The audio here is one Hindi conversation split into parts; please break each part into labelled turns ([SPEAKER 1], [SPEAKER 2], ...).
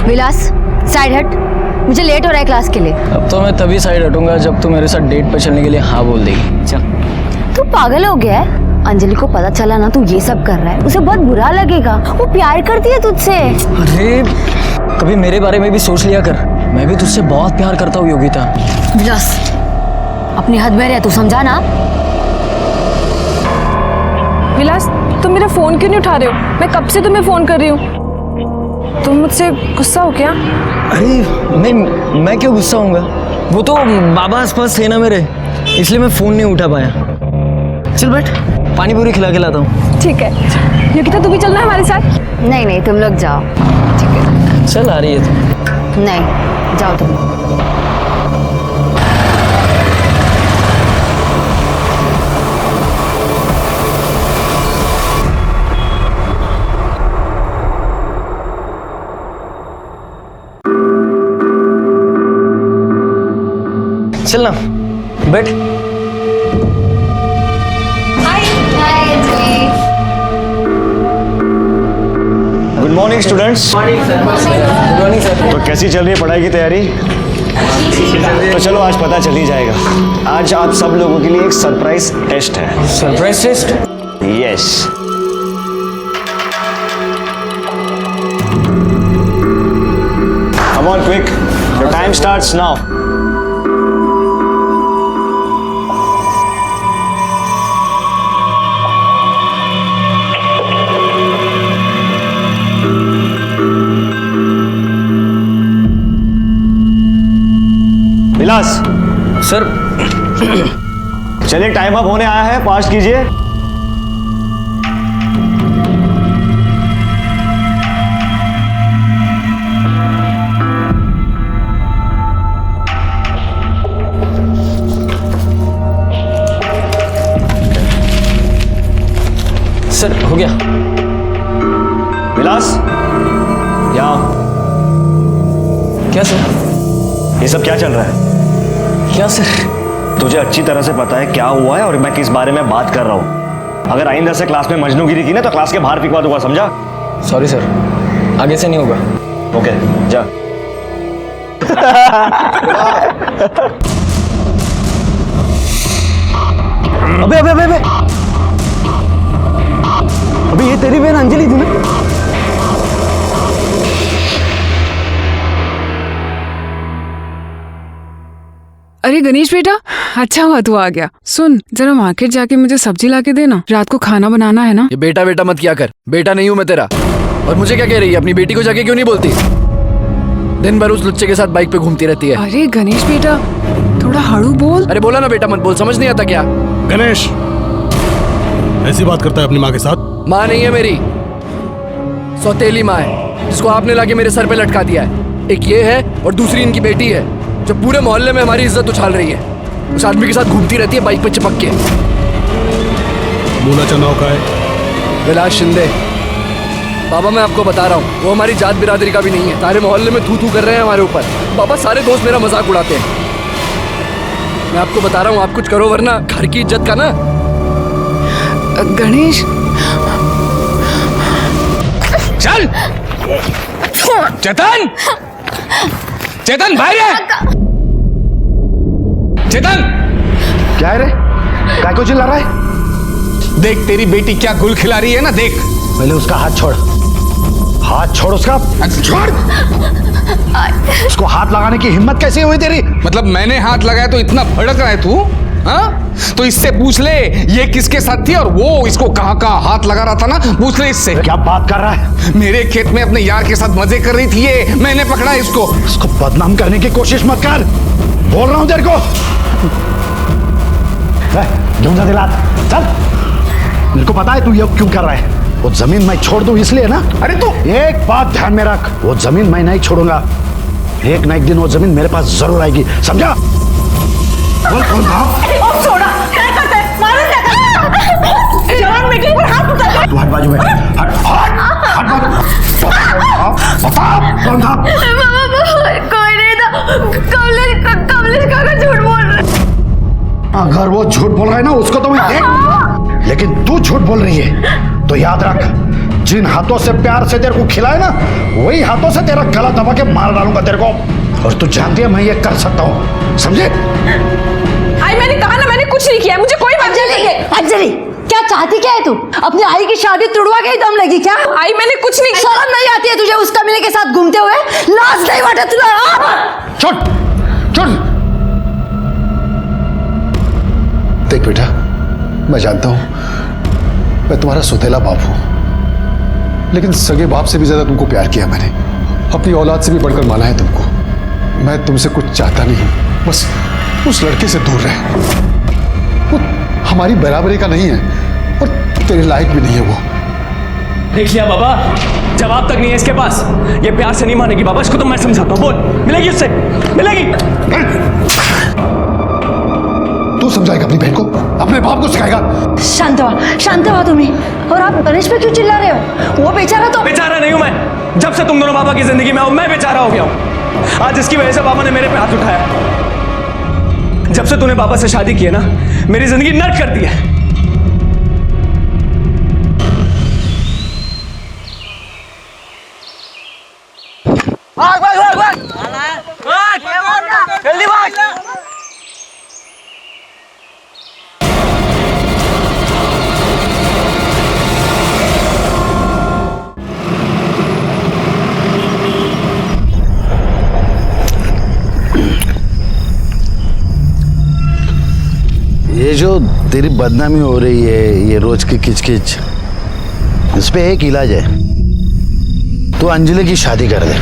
[SPEAKER 1] विलास साइड हट, मुझे लेट हो रहा है क्लास के लिए।
[SPEAKER 2] अब तो मैं तभी साइड हटूंगा जब तू मेरे साथ डेट पे चलने के लिए हाँ बोल देगी। चल।
[SPEAKER 1] तू पागल हो गया है? अंजलि को पता चला ना तू ये सब कर रहा है, उसे बहुत बुरा लगेगा। वो प्यार करती है तुझसे।
[SPEAKER 2] अरे कभी मेरे बारे में भी सोच लिया कर, मैं भी तुझसे बहुत प्यार करता हूँ योगिता।
[SPEAKER 1] विलास अपनी हद में रह, तू समझा ना।
[SPEAKER 3] विलास तुम मेरा फोन क्यों नहीं उठा रहे हो? मैं कब से तुम्हें फोन कर रही हूँ। तुम मुझसे गुस्सा हो क्या?
[SPEAKER 2] अरे मैं क्यों गुस्सा होऊंगा? वो तो बाबा आसपास थे ना मेरे, इसलिए मैं फोन नहीं उठा पाया। चल बैठ, पानी पूरी खिला के लाता हूँ।
[SPEAKER 3] ठीक है योगिता, तू भी चलना हमारे साथ।
[SPEAKER 1] नहीं तुम लोग जाओ। ठीक है
[SPEAKER 2] चल, आ रही है तू?
[SPEAKER 1] नहीं जाओ तुम।
[SPEAKER 2] चल ना, बैठ।
[SPEAKER 4] Good morning students.
[SPEAKER 2] Good morning sir.
[SPEAKER 4] तो कैसी चल रही है पढ़ाई की तैयारी? तो चलो आज पता चल ही जाएगा। आज आप सब लोगों के लिए एक सरप्राइज टेस्ट है।
[SPEAKER 2] Surprise test?
[SPEAKER 4] Yes. Come on quick, your time starts now. Vilas
[SPEAKER 2] sir.
[SPEAKER 4] चलिए टाइम अप होने आया है, फास्ट कीजिए।
[SPEAKER 2] सर हो गया।
[SPEAKER 4] विलास यहाँ।
[SPEAKER 2] क्या सर?
[SPEAKER 4] ये सब क्या चल रहा है?
[SPEAKER 2] क्या सर?
[SPEAKER 4] तुझे अच्छी तरह से पता है क्या हुआ है और मैं किस बारे में बात कर रहा हूँ। अगर आइंदा से क्लास में मजनूगिरी की ना तो क्लास के बाहर फिकवा दूंगा, समझा?
[SPEAKER 2] सॉरी सर, आगे से नहीं होगा।
[SPEAKER 4] ओके जा।
[SPEAKER 2] अबे अबे अबे अबे अबे ये तेरी बहन अंजलि थी ना?
[SPEAKER 5] अरे गणेश बेटा, अच्छा हुआ तू आ गया। सुन, जरा मार्केट जाके मुझे सब्जी लाके देना, रात को खाना बनाना है ना।
[SPEAKER 6] ये बेटा बेटा मत किया कर, बेटा नहीं हूँ मैं तेरा। और मुझे क्या कह रही है? अपनी बेटी को जाके क्यों नहीं बोलती? दिन भर उस लुच्चे के साथ बाइक पे घूमती रहती है।
[SPEAKER 5] अरे गणेश बेटा थोड़ा हड़ू बोल।
[SPEAKER 6] अरे बोला ना बेटा मत बोल, समझ नहीं आता क्या?
[SPEAKER 7] गणेश ऐसी बात करता है अपनी माँ के साथ?
[SPEAKER 6] माँ नहीं है मेरी, सौतेली माँ है, जिसको आपने लाके मेरे सर पे लटका दिया है। एक ये है और दूसरी इनकी बेटी है, जो पूरे मोहल्ले में हमारी इज्जत उछाल रही है। उस आदमी के साथ घूमती रहती है बाइक पे चिपक के।
[SPEAKER 7] मूला चनाव का है?
[SPEAKER 6] विलास शिंदे। बाबा मैं आपको बता रहा हूँ, वो हमारी जात बिरादरी का भी नहीं है। सारे मोहल्ले में थू थू कर रहे हैं हमारे ऊपर। बाबा सारे दोस्त मेरा मजाक उड़ाते हैं। मैं आपको बता रहा हूँ, आप कुछ करो वरना घर की इज्जत का ना।
[SPEAKER 5] गणेश
[SPEAKER 8] चल चेतन, चेतन भाई रे, चेतन।
[SPEAKER 7] क्या है रे? काय को चिल्ला रहा है?
[SPEAKER 8] देख तेरी बेटी क्या गुल खिला रही है ना, देख।
[SPEAKER 7] पहले उसका हाथ छोड़, हाथ छोड़ उसका।
[SPEAKER 8] छोड़।
[SPEAKER 7] उसको हाथ लगाने की हिम्मत कैसे हुई तेरी?
[SPEAKER 8] मतलब मैंने हाथ लगाया तो इतना भड़क रहा है तू? हाँ? तो इससे पूछ ले ये किसके साथ थी और वो इसको कहाँ कहाँ हाथ लगा रहा था ना, पूछ ले इससे।
[SPEAKER 7] क्या बात कर रहा है?
[SPEAKER 8] मेरे खेत में अपने यार के साथ मजे कर रही थी ये, मैंने पकड़ा इसको।
[SPEAKER 7] इसको बदनाम करने की कोशिश मत कर, बोल रहा हूं तेरे को। ढूंढा दिला, चल। मेरे को पता है तू ये क्यों कर रहा है। वो जमीन मैं छोड़ दूं इसलिए ना?
[SPEAKER 8] अरे तो
[SPEAKER 7] एक बात ध्यान में रख, वो जमीन मैं नहीं छोड़ूंगा। एक ना एक दिन वो जमीन मेरे पास जरूर आएगी, समझा? बोल कौन था?
[SPEAKER 3] छोड़ा, क्या करते हैं? मारो क्या? जवान बेटी पर हाथ उठा के।
[SPEAKER 7] तू हट बाजू में, हट हट हट बाजू। बता कौन था?
[SPEAKER 3] कोई नहीं था। कमलेश काका झूठ बोल रहे।
[SPEAKER 7] अगर वो झूठ बोल रहा है ना उसको तो मैं देख लूंगा, लेकिन तू झूठ बोल रही है तो याद रख जिन हाथों से प्यार से तेरे को खिलाए ना, वही हाथों से तेरा गला दबा के मार डालूंगा तेरे को। और तू जानती है मैं ये कर सकता हूँ, समझे?
[SPEAKER 3] आई मैंने कहा ना, मैंने कुछ नहीं किया, मुझे कोई बात नहीं है।
[SPEAKER 1] अंजलि क्या चाहती क्या है तू? अपनी आई की शादी तुड़वा के ही दम लगी क्या?
[SPEAKER 3] आई मैंने कुछ नहीं किया।
[SPEAKER 1] शर्म नहीं आती है तुझे उस कमीने के साथ घूमते हुए? लाज नहीं वाटे तुला?
[SPEAKER 7] छोड़ छोड़। देख बेटा, मैं जानता हूं मैं तुम्हारा सौतेला बाप हूं, लेकिन सगे बाप से भी ज्यादा तुमको प्यार किया मैंने, अपनी औलाद से भी बढ़कर माना है तुमको। मैं तुमसे कुछ चाहता नहीं, बस उस लड़के से दूर रहे। वो हमारी बराबरी का नहीं है और तेरे लायक भी नहीं है वो।
[SPEAKER 9] देख लिया बाबा, जवाब तक नहीं है इसके पास। ये प्यार से नहीं मानेगी बाबा, इसको तो मैं समझाता हूँ। बोल, मिलेगी उससे, मिलेगी।
[SPEAKER 7] तू समझाएगा अपनी बहन को, अपने बाप को सिखाएगा?
[SPEAKER 1] शांत हुआ तुम्हें। और आप गणेश पे क्यों चिल्ला रहे हो? वो बेचारा तो
[SPEAKER 9] बेचारा नहीं हूं मैं। जब से तुम दोनों बाबा की जिंदगी में हो, मैं बेचारा हो गया हूं। आज इसकी वजह से बाबा ने मेरे पे हाथ उठाया। जब से तूने बाबा से शादी की है ना, मेरी जिंदगी नर्क कर दी है। भाग भाग भाग भाग, जल्दी भाग।
[SPEAKER 7] ये जो तेरी बदनामी हो रही है, ये रोज की किचकिच, इस पे एक इलाज है। तू अंजलि की शादी कर दे।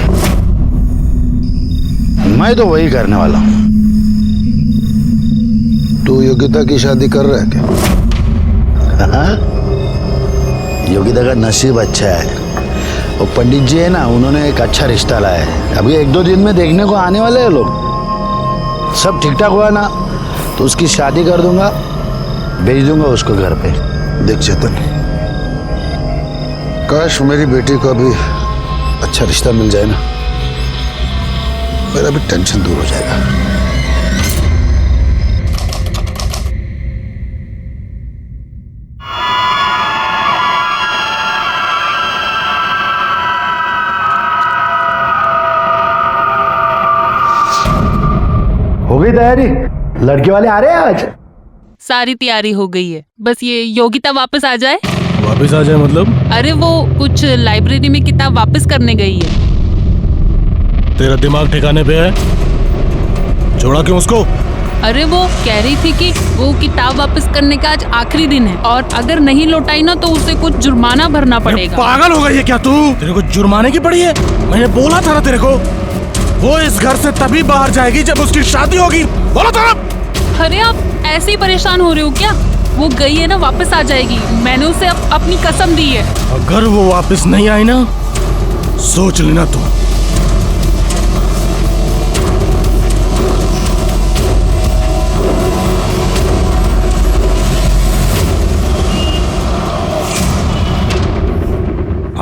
[SPEAKER 7] मैं तो वही करने वाला हूं। तू योगिता की शादी कर रहा है क्या? हाँ? योगिता का नसीब अच्छा है। वो पंडित जी है ना, उन्होंने एक अच्छा रिश्ता लाया है। अभी 1-2 दिन में देखने को आने वाले हैं लोग। सब ठीक ठाक हुआ ना तो उसकी शादी कर दूंगा, भेज दूंगा उसको घर पे। देख चेतन, काश मेरी बेटी को भी अच्छा रिश्ता मिल जाए ना, मेरा भी टेंशन दूर हो जाएगा। हो गई तैयारी? लड़के वाले आ रहे हैं आज?
[SPEAKER 10] सारी तैयारी हो गई है, बस ये योगिता वापस आ जाए।
[SPEAKER 11] वापस आ जाए मतलब?
[SPEAKER 10] अरे वो कुछ लाइब्रेरी में किताब वापस करने गई है।
[SPEAKER 11] तेरा दिमाग ठिकाने पे है? छोड़ा क्यों उसको?
[SPEAKER 10] अरे वो कह रही थी कि वो किताब वापस करने का आज आखिरी दिन है और अगर नहीं लौटाई ना तो उसे कुछ जुर्माना भरना पड़ेगा।
[SPEAKER 11] पागल हो गई है क्या तू? तेरे को जुर्माने की पड़ी है? मैंने बोला था ना तेरे को, वो इस घर से तभी बाहर जाएगी जब उसकी शादी होगी। बोला था ना।
[SPEAKER 10] अरे आप ऐसे ही परेशान हो रहे हो क्या? वो गई है ना, वापस आ जाएगी। मैंने उसे अपनी कसम दी है।
[SPEAKER 11] अगर वो वापस नहीं आई ना, सोच लेना तू।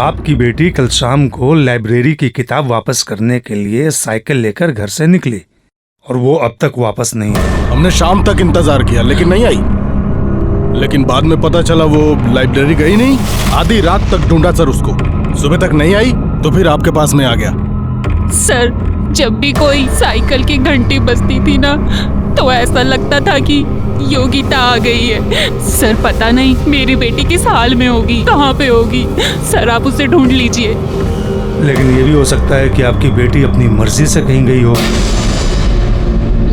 [SPEAKER 12] आपकी बेटी कल शाम को लाइब्रेरी की किताब वापस करने के लिए साइकिल लेकर घर से निकली और वो अब तक वापस नहीं आई।
[SPEAKER 11] हमने शाम तक इंतजार किया लेकिन नहीं आई। लेकिन बाद में पता चला वो लाइब्रेरी गई नहीं। आधी रात तक ढूंढा सर उसको, सुबह तक नहीं आई तो फिर आपके पास में आ गया।
[SPEAKER 10] सर, जब भी कोई साइकिल की घंटी बजती थी ना तो ऐसा लगता था कि योगिता आ गई है। सर पता नहीं मेरी बेटी किस हाल में होगी, कहाँ पे होगी। सर आप उसे ढूंढ लीजिए।
[SPEAKER 12] लेकिन ये भी हो सकता है कि आपकी बेटी अपनी मर्जी से कहीं गई हो।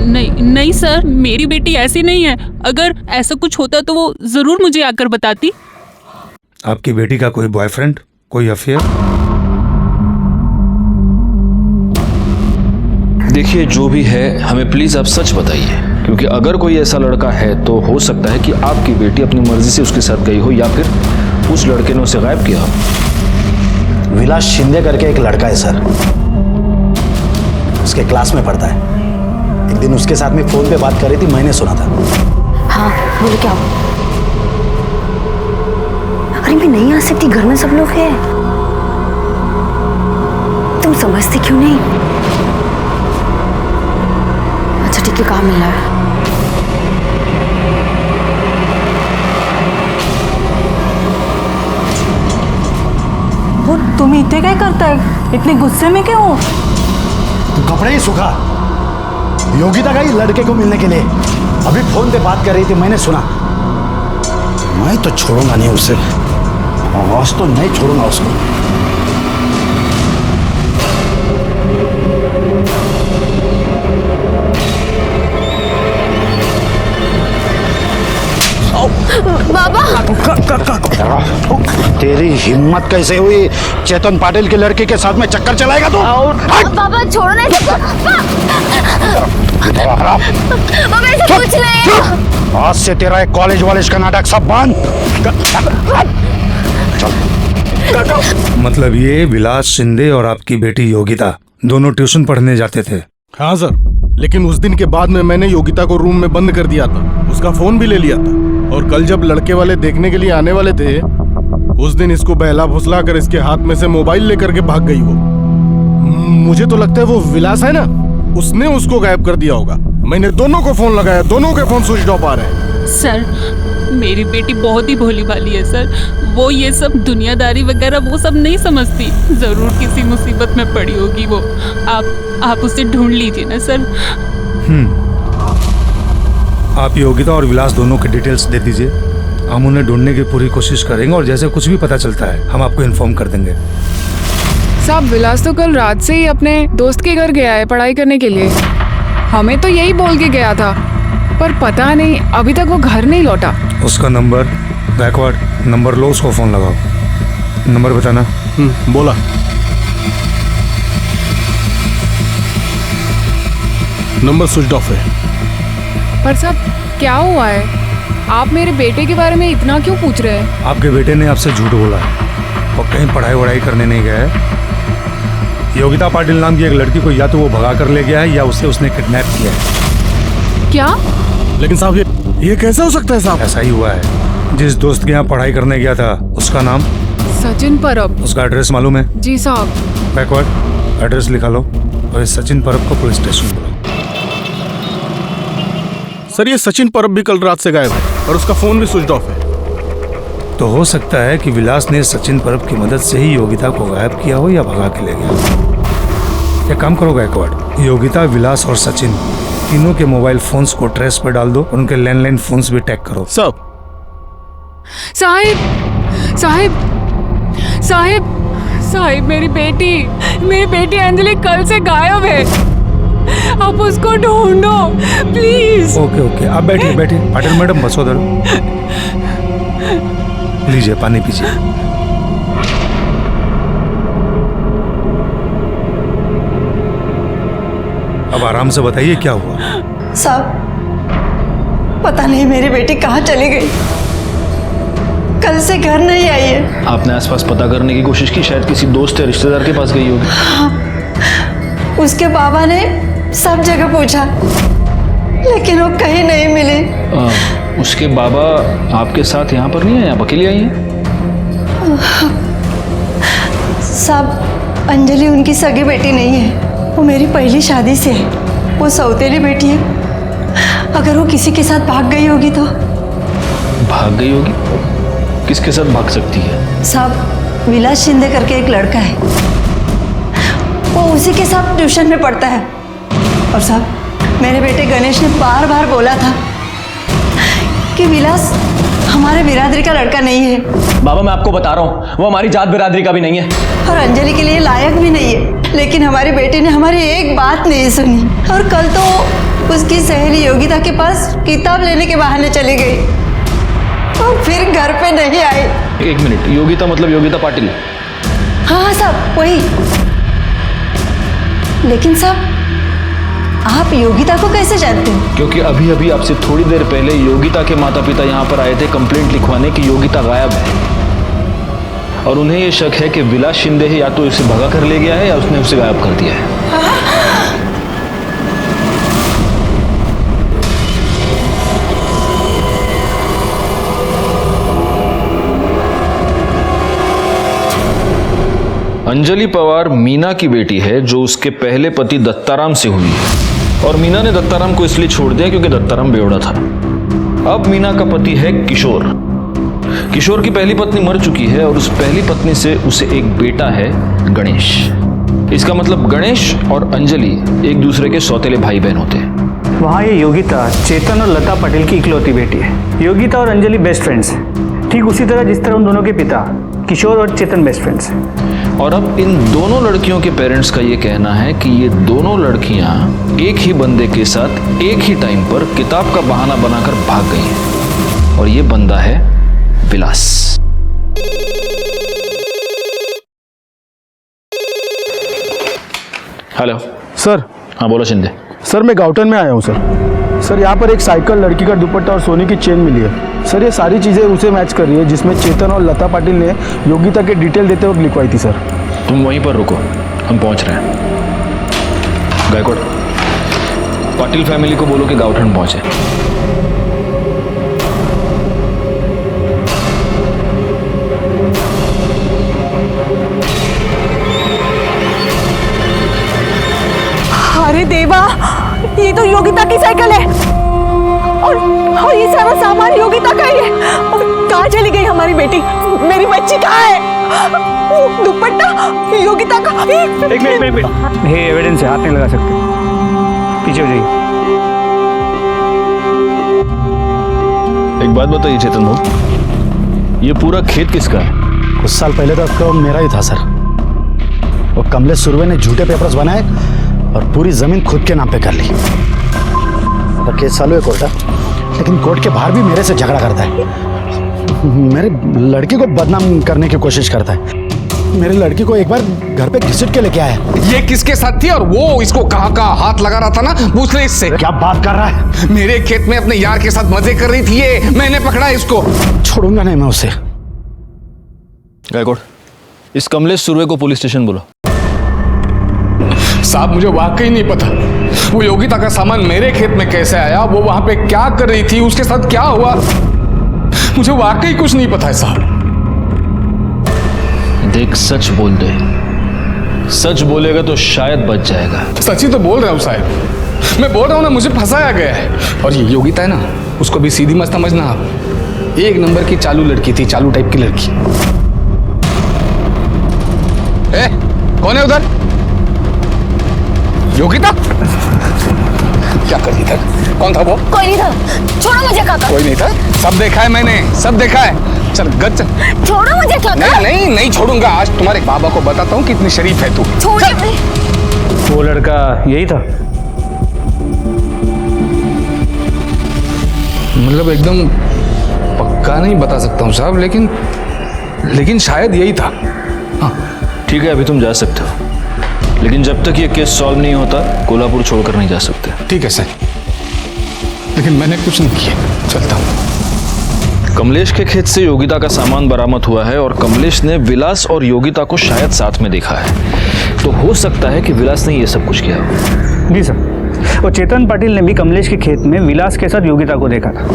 [SPEAKER 10] नहीं नहीं सर, मेरी बेटी ऐसी नहीं है। अगर ऐसा कुछ होता तो वो जरूर मुझे आकर बताती।
[SPEAKER 12] आपकी बेटी का कोई बॉयफ्रेंड, कोई अफेयर?
[SPEAKER 13] देखिए जो भी है हमें प्लीज आप सच बताइए, क्योंकि अगर कोई ऐसा लड़का है तो हो सकता है कि आपकी बेटी अपनी मर्जी से उसके साथ गई हो या फिर उस लड़के ने उसे गायब किया हो।
[SPEAKER 7] विलास शिंदे करके एक लड़का है सर, उसके क्लास में पढ़ता है। एक दिन उसके साथ में फोन पे बात कर रही थी, मैंने सुना था।
[SPEAKER 1] हाँ बोले क्या हो? अरे मैं नहीं आ सकती, घर में सब लोग हैं। तुम समझते क्यों नहीं? अच्छा ठीक है, कहाँ मिलना है?
[SPEAKER 14] इतने क्या करता है? इतने गुस्से में क्यों?
[SPEAKER 15] तू कपड़े ही सुखा। योगिता गई लड़के को मिलने के लिए, अभी फोन पे बात कर रही थी, मैंने सुना। मैं तो छोड़ूंगा नहीं उसे, आज तो नहीं छोड़ूंगा उसको।
[SPEAKER 1] बाबा
[SPEAKER 15] तेरी हिम्मत कैसे हुई? चेतन पाटिल के लड़के के साथ में चक्कर चलाएगा तू?
[SPEAKER 1] बाबा छोड़ो नहीं बाबा, ऐसे कुछ नहीं।
[SPEAKER 15] आज से तेरा एक कॉलेज वॉलेज का नाटक सब बंद।
[SPEAKER 12] मतलब ये विलास शिंदे और आपकी बेटी योगिता दोनों ट्यूशन पढ़ने जाते थे?
[SPEAKER 11] हाँ सर, लेकिन उस दिन के बाद में मैंने योगिता को रूम में बंद कर दिया था, उसका फोन भी ले लिया था। और कल जब लड़के वाले देखने के लिए आने वाले थे, उस दिन इसको बहला फुसला कर इसके हाथ में से मोबाइल लेकर के भाग गई वो। मुझे तो लगता है वो विलास है ना, उसने उसको गायब कर दिया होगा। मैंने दोनों को फोन लगाया, दोनों के फोन स्विच ऑफ आ रहे हैं।
[SPEAKER 10] सर, मेरी बेटी बहुत ही भोली भाली है सर। वो ये सब दुनियादारी वगैरह वो सब नहीं समझती। जरूर किसी मुसीबत में पड़ी होगी वो। आप उसे ढूंढ लीजिए ना सर।
[SPEAKER 12] आप योगिता और विलास दोनों के डिटेल्स दे दीजिए, हम उन्हें ढूंढने की पूरी कोशिश करेंगे और जैसे कुछ भी पता चलता है हम आपको इन्फॉर्म कर देंगे।
[SPEAKER 5] साहब, विलास तो कल रात से ही अपने दोस्त के घर गया है पढ़ाई करने के लिए। हमें तो यही बोल के गया था, पर पता नहीं अभी तक वो घर नहीं लौटा।
[SPEAKER 12] उसका नंबर, बैकवर्ड नंबर लो, उसको फोन लगाओ। नंबर बताना।
[SPEAKER 11] बोला। नंबर स्विच ऑफ है।
[SPEAKER 5] पर साहब, क्या हुआ है? आप मेरे बेटे के बारे में इतना क्यों पूछ रहे हैं?
[SPEAKER 12] आपके बेटे ने आपसे झूठ बोला है और कहीं पढ़ाई वढ़ाई करने नहीं गया है। योगिता पाटिल नाम की एक लड़की को या तो वो भगा कर ले गया है या उसने किडनैप किया है।
[SPEAKER 5] क्या?
[SPEAKER 11] लेकिन साहब ये कैसे हो सकता है साहब?
[SPEAKER 12] ऐसा ही हुआ है। जिस दोस्त के यहाँ पढ़ाई करने गया था उसका नाम
[SPEAKER 5] सचिन परब।
[SPEAKER 12] उसका एड्रेस मालूम है?
[SPEAKER 5] जी साहब।
[SPEAKER 12] बैकवर्ड एड्रेस लिखा लो और इस सचिन परब को पुलिस स्टेशन बुलाओ।
[SPEAKER 11] सर, ये सचिन परब भी कल रात से गायब है और उसका फोन भी स्विच ऑफ है।
[SPEAKER 12] तो हो सकता है कि विलास ने सचिन परब की मदद से ही योगिता को गायब किया हो या भगा के ले गया। एक काम करो गायकवाड़, योगिता, विलास और सचिन तीनों के मोबाइल फोन्स को ट्रेस पर डाल दो और उनके लैंडलाइन फोन्स भी टैग करो।
[SPEAKER 11] सब
[SPEAKER 5] साहिब साहिब साहिब साहिब, मेरी बेटी अंजलि कल से गायब है। आप उसको ढूंढो प्लीज।
[SPEAKER 12] ओके, आप बैठिए। पाटिल मैडम बसो उधर, लीजिए पानी पीजिए। अब आराम से बताइए क्या हुआ।
[SPEAKER 14] साहब, पता नहीं मेरी बेटी कहाँ चली गई, कल से घर नहीं आई है।
[SPEAKER 13] आपने आसपास पता करने की कोशिश की? शायद किसी दोस्त या रिश्तेदार के पास गई होगी।
[SPEAKER 14] हाँ, उसके बाबा ने सब जगह पूछा लेकिन वो कहीं नहीं मिली।
[SPEAKER 13] उसके बाबा आपके साथ यहाँ पर नहीं है? आप अकेली आई हैं?
[SPEAKER 14] साहब, अंजलि उनकी सगी बेटी नहीं है, वो मेरी पहली शादी से है। वो सौतेली बेटी है। अगर वो किसी के साथ भाग गई होगी तो?
[SPEAKER 13] भाग गई होगी? किसके साथ भाग सकती है?
[SPEAKER 14] साहब, विलास शिंदे करके एक लड़का है, वो उसी के साथ ट्यूशन में पढ़ता है। और साहब, मेरे बेटे गणेश ने बार बार बोला था कि विलास हमारे बिरादरी का लड़का नहीं है।
[SPEAKER 9] बाबा, मैं आपको बता रहा हूँ, वो हमारी जात बिरादरी का भी नहीं है
[SPEAKER 14] और अंजलि के लिए लायक भी नहीं है। लेकिन हमारी बेटी ने हमारी एक बात नहीं सुनी और कल तो उसकी सहेली योगिता के पास किताब लेने के बहाने चली गई और फिर घर पे नहीं आई।
[SPEAKER 13] एक मिनट, योगिता मतलब योगिता पाटिल?
[SPEAKER 14] हाँ साहब, वही। लेकिन साहब, आप योगिता को कैसे जानते हो?
[SPEAKER 13] क्योंकि अभी अभी आपसे थोड़ी देर पहले योगिता के माता पिता यहाँ पर आए थे कंप्लेंट लिखवाने की योगिता गायब है। और उन्हें ये शक है कि विलास शिंदे है, या तो इसे भगा कर ले गया है या उसने उसे गायब कर दिया है। अंजलि पवार मीना की बेटी है जो उसके पहले पति दत्ताराम से हुई है। और मीना ने दत्ताराम को इसलिए छोड़ दिया क्योंकि दत्ताराम बेवड़ा था। अब मीना का पति है किशोर, किशोर की पहली पत्नी मर चुकी है और उस पहली पत्नी से उसे एक बेटा है, गणेश। इसका मतलब गणेश और अंजलि एक दूसरे के सौतेले भाई बहन होते हैं।
[SPEAKER 16] वहाँ ये योगिता चेतन और लता पटेल की इकलौती बेटी है। योगिता और अंजलि बेस्ट फ्रेंड्स हैं, ठीक उसी तरह जिस तरह उन दोनों के पिता किशोर और चेतन बेस्ट फ्रेंड्स हैं।
[SPEAKER 13] और अब इन दोनों लड़कियों के पेरेंट्स का ये कहना है कि ये दोनों लड़कियां एक ही बंदे के साथ एक ही टाइम पर किताब का बहाना बनाकर भाग गई हैं और ये बंदा है विलास। Hello
[SPEAKER 17] sir.
[SPEAKER 13] हाँ बोलो शिंदे।
[SPEAKER 17] सर मैं गाउटन में आया हूँ सर। सर यहाँ पर एक साइकिल, लड़की का दुपट्टा और सोने की चेन मिली है। सर ये सारी चीज़ें उसे मैच कर रही है जिसमें चेतन और लता पाटिल ने योगिता के डिटेल देते वक्त लिखवाई थी सर।
[SPEAKER 13] तुम वहीं पर रुको, हम पहुंच रहे हैं। गायकवाड़, पाटिल फैमिली को बोलो कि गाउठन पहुंचे।
[SPEAKER 14] अरे देवा, ये तो योगिता की साइकिल है और ये सारा सामान योगिता का ही है। और कहाँ चली गई हमारी बेटी? मेरी बच्ची कहाँ है? दुपट्टा योगिता का।
[SPEAKER 16] एक मिनट, ये एविडेंस है, हाथ नहीं लगा सकते। पीछे हो जाइए।
[SPEAKER 13] एक बात बताइए चेतन भाई, ये पूरा खेत किसका है?
[SPEAKER 15] कुछ साल पहले तो मेरा ही था सर। वो कमलेश सुरवे ने झूठे पेपर्स बनाए और पूरी जमीन खुद के नाम पे कर ली। तो केस चालू है कोर्ट, लेकिन कोर्ट के बाहर भी मेरे से झगड़ा करता है। मेरे लड़की को बदनाम करने की कोशिश करता है। मेरी लड़की को एक बार घर पे घसीट के लेके आया।
[SPEAKER 8] ये किसके साथ थी और वो इसको कहाँ हाथ लगा रहा था ना, पूछ ले इससे।
[SPEAKER 15] क्या बात कर रहा है?
[SPEAKER 8] मेरे खेत में अपने यार के साथ मजे कर रही थी ये, मैंने पकड़ा इसको।
[SPEAKER 15] छोड़ूंगा नहीं मैं उसे।
[SPEAKER 13] गायकवाड़, इस कमलेश सुरवे को पुलिस स्टेशन बोलो।
[SPEAKER 8] साहब मुझे वाकई नहीं पता वो योगिता का सामान मेरे खेत में कैसे आया, वो वहां पे क्या कर रही थी, उसके साथ क्या हुआ, मुझे वाकई कुछ नहीं पता है साहब।
[SPEAKER 13] देख, सच बोल दे। सच बोलेगा तो शायद बच जाएगा।
[SPEAKER 8] सच ही तो बोल रहा हूँ साहब, मैं बोल रहा हूँ ना, मुझे फंसाया गया है। और ये योगिता है ना, उसको भी सीधी मत समझना आप। एक नंबर की चालू लड़की थी, चालू टाइप की लड़की। कौन है उधर? योगिता? क्या कर रही था? कौन था वो?
[SPEAKER 14] कोई नहीं था। छोड़ो मुझे काका।
[SPEAKER 8] कोई नहीं था? सब देखा है मैंने, सब देखा है। चल गच।
[SPEAKER 14] छोड़ो मुझे काका।
[SPEAKER 8] नहीं छोड़ूंगा। आज तुम्हारे बाबा को बताता हूँ कितनी शरीफ है तू।
[SPEAKER 14] छोड़ो।
[SPEAKER 16] वो लड़का यही था?
[SPEAKER 8] मतलब एकदम पक्का नहीं बता सकता हूँ साहब, लेकिन शायद यही था।
[SPEAKER 13] हाँ ठीक है, अभी तुम जा सकते हो, लेकिन जब तक ये केस सॉल्व नहीं होता कोल्हापुर छोड़कर नहीं जा सकते।
[SPEAKER 8] ठीक है सर, लेकिन मैंने कुछ नहीं किया। चलता हूँ।
[SPEAKER 13] कमलेश के खेत से योगिता का सामान बरामद हुआ है और कमलेश ने विलास और योगिता को शायद साथ में देखा है। तो हो सकता है कि विलास ने ये सब कुछ किया।
[SPEAKER 16] जी सर, और चेतन पाटिल ने भी कमलेश के खेत में विलास के साथ योगिता को देखा था।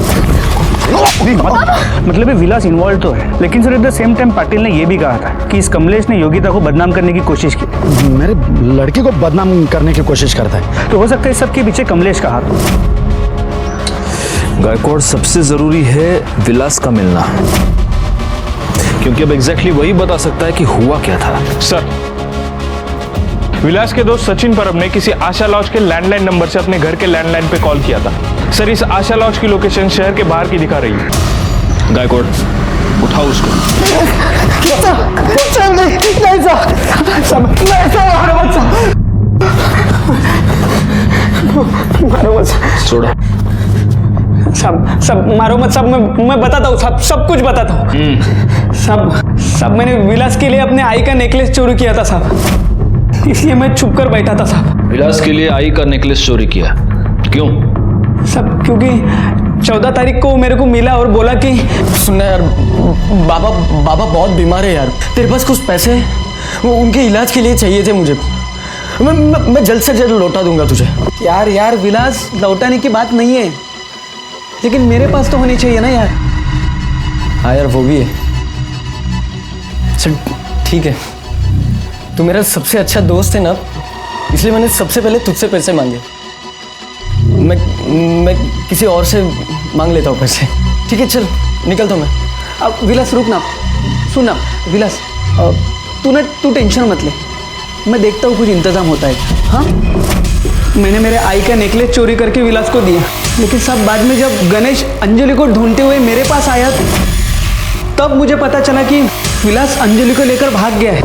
[SPEAKER 16] मतलब ये विलास इन्वॉल्व तो है, लेकिन sir at the same time Patil ने यह भी कहा था कि इस कमलेश ने योगिता को बदनाम करने की कोशिश की।
[SPEAKER 15] मेरे लड़की को बदनाम करने की कोशिश करता है।
[SPEAKER 16] तो हो सकता है इस सब के पीछे कमलेश का हाथ हो।
[SPEAKER 13] गायकवाड़, सबसे जरूरी है विलास का मिलना, क्योंकि अब एग्जैक्टली वही बता सकता है कि हुआ क्या था।
[SPEAKER 18] सर, विलास के दोस्त सचिन परब ने किसी आशा लॉज के लैंडलाइन नंबर से अपने घर के लैंडलाइन पे कॉल किया था। सर, इस आशा लॉज की लोकेशन शहर के बाहर की दिखा रही है।
[SPEAKER 13] गायकवाड़, उठाओ उसको। छोड़ो।
[SPEAKER 16] सब मारो मत। सब मैं बताता हूँ, सब कुछ बताता हूँ। सब मैंने विलास के लिए अपने आई का नेकलेस चोरी किया था साहब, इसलिए मैं छुप कर बैठा था साहब।
[SPEAKER 13] विलास के लिए आई का नेकलेस चोरी किया? क्यों?
[SPEAKER 16] सब क्योंकि 14 तारीख को मेरे को मिला और बोला कि
[SPEAKER 2] सुनना यार, बाबा बहुत बीमार है यार, तेरे पास कुछ पैसे वो उनके इलाज के लिए चाहिए थे मुझे। मैं जल्द से जल्द लौटा दूंगा तुझे।
[SPEAKER 16] यार विलास, लौटाने की बात नहीं है, लेकिन मेरे पास तो होनी चाहिए ना यार।
[SPEAKER 2] हाँ यार, वो भी है। चल ठीक है, तू मेरा सबसे अच्छा दोस्त है ना, इसलिए मैंने सबसे पहले तुझसे पैसे मांगे। मैं किसी और से मांग लेता हूँ पैसे। ठीक है, चल निकलता हूँ मैं।
[SPEAKER 16] अब विलास रुक ना, सुन ना विलास, तू टेंशन मत ले, मैं देखता हूँ कुछ इंतजाम होता है। हाँ, मैंने मेरे आई का नेकलेस चोरी करके विलास को दिया, लेकिन सब बाद में जब गणेश अंजलि को ढूंढते हुए मेरे पास आया तब मुझे पता चला कि विलास अंजलि को लेकर भाग गया है।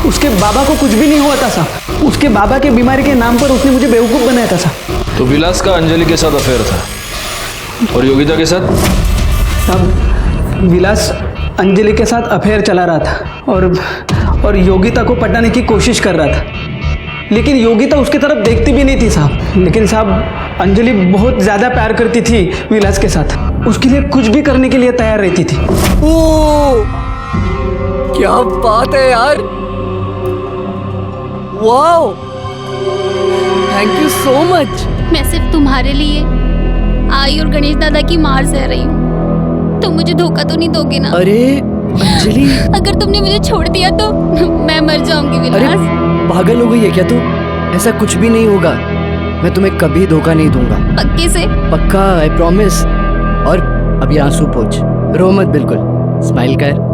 [SPEAKER 16] उसके बाबा को कुछ भी नहीं हुआ था साहब, उसके बाबा के बीमारी के नाम पर उसने मुझे बेवकूफ़ बनाया था साहब।
[SPEAKER 13] तो विलास का अंजलि के साथ अफेयर था और योगिता के साथ?
[SPEAKER 16] साहब विलास अंजलि के साथ अफेयर चला रहा था और योगिता को पटाने की कोशिश कर रहा था, लेकिन योगिता उसकी तरफ देखती भी नहीं थी साहब। लेकिन साहब अंजलि बहुत ज़्यादा प्यार करती थी विलास के साथ, उसके लिए कुछ भी करने के लिए तैयार रहती थी।
[SPEAKER 6] ओ क्या बात है यार, wow, thank you so much.
[SPEAKER 19] मैं सिर्फ तुम्हारे लिए आई और गणेश दादा की मार सह रही हूँ, तुम मुझे धोखा तो नहीं दोगे ना?
[SPEAKER 6] अरे अंजलि,
[SPEAKER 19] अगर तुमने मुझे छोड़ दिया तो मैं मर जाऊंगी विलास।
[SPEAKER 6] पागल हो गई है क्या तू? ऐसा कुछ भी नहीं होगा, मैं तुम्हें कभी धोखा नहीं दूंगा।
[SPEAKER 19] पक्के से?
[SPEAKER 6] पक्का, आई प्रॉमिस। और अब ये आंसू पोंछ, रो मत, बिल्कुल स्माइल कर।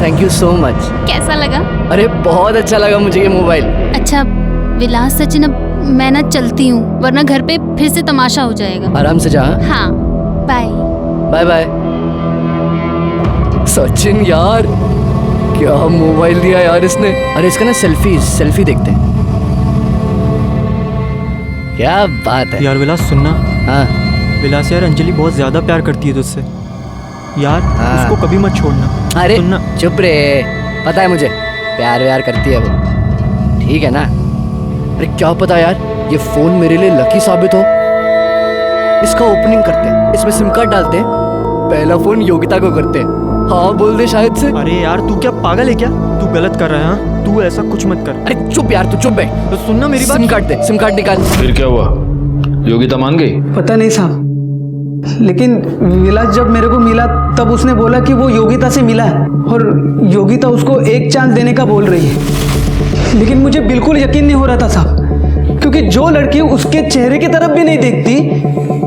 [SPEAKER 6] Thank you so much.
[SPEAKER 19] कैसा लगा?
[SPEAKER 6] अरे बहुत अच्छा लगा मुझे ये मोबाइल।
[SPEAKER 19] अच्छा विलास सचिन, अब मैं ना चलती हूँ, वरना घर पे फिर से तमाशा हो जाएगा।
[SPEAKER 6] आराम से जा।
[SPEAKER 19] हाँ, बाय
[SPEAKER 6] बाय बाय। सचिन यार, क्या मोबाइल दिया यार इसने। अरे इसका ना सेल्फी देखते हैं, क्या बात है
[SPEAKER 2] यार। विलास सुनना।
[SPEAKER 6] हाँ
[SPEAKER 2] विलास यार, अंजलि बहुत ज्यादा प्यार करती है तुझसे यार।
[SPEAKER 6] हाँ।
[SPEAKER 2] उसको कभी मत छोड़ना।
[SPEAKER 6] अरे
[SPEAKER 2] सुनना।
[SPEAKER 6] चुप रे, पता है मुझे प्यार व्यार करती है वो, ठीक है ना। अरे क्या पता यार, ये फोन मेरे लिए लकी साबित हो। इसका ओपनिंग करते हैं, इसमें सिम कार्ड डालते हैं, पहला फोन योगिता को करते हैं। हाँ बोल दे शायद से।
[SPEAKER 2] अरे यार तू क्या पागल है क्या? तू गलत कर रहा है। हाँ, तू ऐसा कुछ मत कर।
[SPEAKER 6] अरे चुप यार, तू चुप है।
[SPEAKER 2] तो सुनना मेरी बात।
[SPEAKER 6] सिम कार्ड दे, सिम कार्ड निकाल।
[SPEAKER 13] फिर क्या हुआ? योगिता मान गई?
[SPEAKER 16] पता नहीं साहब, लेकिन विलास जब मेरे को मिला तब उसने बोला कि वो योगिता से मिला है और योगिता उसको एक चांस देने का बोल रही है। लेकिन मुझे बिल्कुल यकीन नहीं हो रहा था साहब, क्योंकि जो लड़की उसके चेहरे की तरफ भी नहीं देखती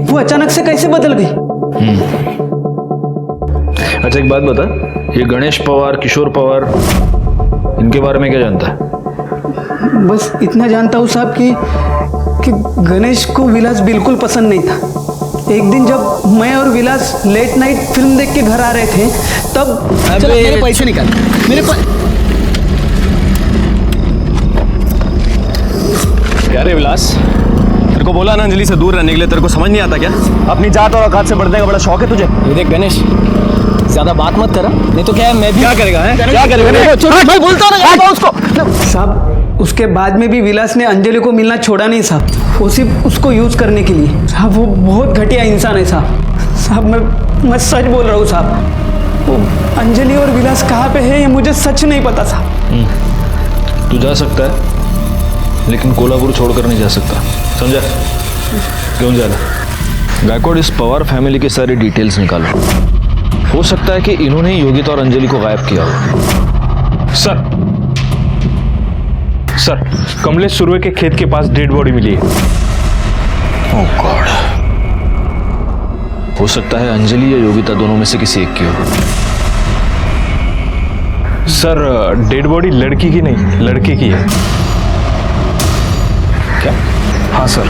[SPEAKER 16] वो अचानक से कैसे बदल गई।
[SPEAKER 13] अच्छा एक बात बता, ये गणेश पवार, किशोर पवार, इनके बारे में क्या जानता है?
[SPEAKER 16] बस इतना जानता हूँ साहब कि गणेश को विलास बिल्कुल पसंद नहीं था। एक दिन जब मैं और विलास लेट नाइट फिल्म देख के घर आ रहे थे तब
[SPEAKER 6] चलो मेरे पैसे निकाल, मेरे
[SPEAKER 9] क्या रे विलास, तेरे को बोला ना अंजलि से दूर रहने के लिए, तेरे को समझ नहीं आता क्या? अपनी जात और औकात से बढ़ने का बड़ा शौक है तुझे।
[SPEAKER 2] ये देख गणेश, ज्यादा बात मत करा, नहीं तो क्या है मैं भी।
[SPEAKER 9] क्या करेगा है? क्या करेगा? मैं बोलता हूं उसको।
[SPEAKER 16] साहब उसके बाद में भी विलास ने अंजलि को मिलना छोड़ा नहीं साहब, वो सिर्फ उसको यूज करने के लिए। साहब वो बहुत घटिया इंसान है साहब। साहब मैं सच बोल रहा हूँ साहब, वो अंजलि और विलास कहाँ पे है ये मुझे सच नहीं पता साहब।
[SPEAKER 13] तू जा सकता है लेकिन कोल्हापुर छोड़कर नहीं जा सकता, समझा? क्यों जा रहा? गायकवाड़, इस पवार फैमिली की सारी डिटेल्स निकालो। हो सकता है कि इन्होंने योगिता और अंजलि को गायब किया हो।
[SPEAKER 18] सर कमलेश सुरवे के खेत के पास डेड बॉडी मिली है।
[SPEAKER 13] ओह गॉड, हो सकता है अंजलि या योगिता दोनों में से किसी एक की हो।
[SPEAKER 18] सर डेड बॉडी लड़की की नहीं, लड़के की है।
[SPEAKER 13] क्या?
[SPEAKER 18] हाँ सर।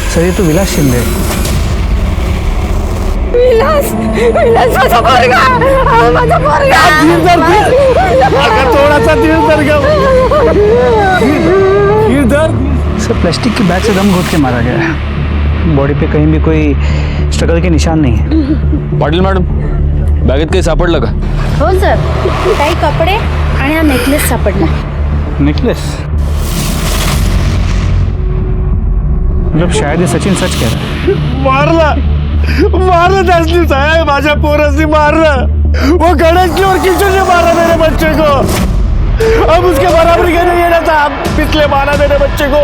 [SPEAKER 16] सर ये तो विलास शिंदे।
[SPEAKER 20] विलास माझा पोरगा, माझा पोरगा।
[SPEAKER 15] अगर थोड़ा सा दिल दर गया।
[SPEAKER 16] फिर दर्द। सर प्लास्टिक की बैग से दम घोट के मारा गया है, बॉडी पे कहीं भी कोई स्ट्रगल के निशान नहीं है।
[SPEAKER 13] पाटील मॅडम, बॅगेत काही सापडलं का?
[SPEAKER 1] हो सर, काही कपडे आणि हा नेकलेस सापडला।
[SPEAKER 16] नेकलेस? मतलब शायद ये सचिन सच कह रहा है।
[SPEAKER 15] मारलं 10 दिवस आहे, माझ्या पोरासी मारलं। वो गणेश की और किशोर ने मारा मेरे बच्चे को। अब उसके बराबरी का नहीं है ना था, पिछले मारा मेरे बच्चे को।